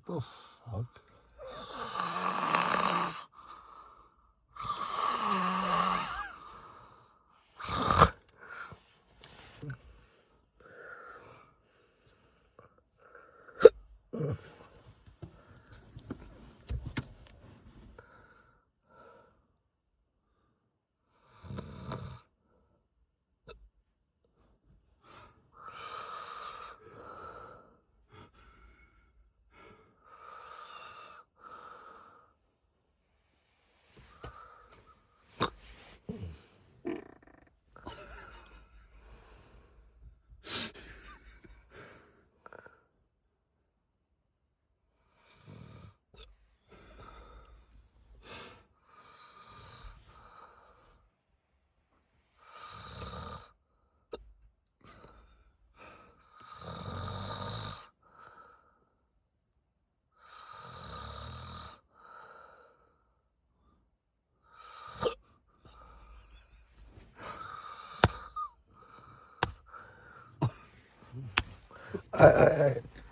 What the fuck?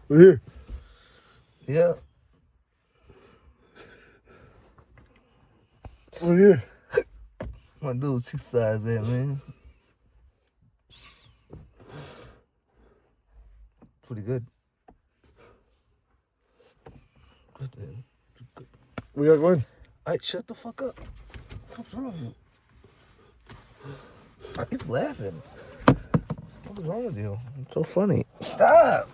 We're here. Yeah. We're here. My dude exercise there, man. Pretty good. Good, man. Good. We got going. Alright, shut the fuck up. What's wrong with you? I keep laughing. What is wrong with you? It's so funny. Stop!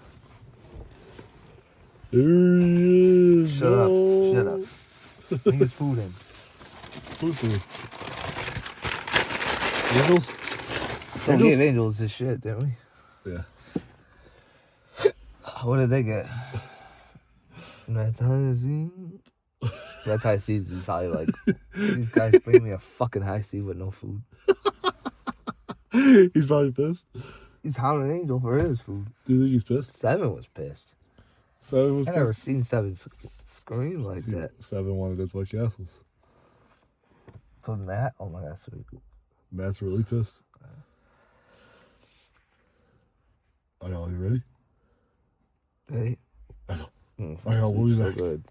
There he is. Shut up. Shut up. Bring his food in. Who's food? Angels? Don't give angels this shit, didn't we? Yeah. What did they get? Metazine? That's high seas is probably like, these guys bring me a fucking high sea with no food. He's probably pissed. He's hounding an angel for his food. Do you think he's pissed? Seven was pissed. Seven was I pissed? never seen Seven scream like that. Seven wanted his White Castles. But Matt, oh my god, sweet. Matt's really pissed. Are y'all ready? Ready? I know. We'll be back. So good.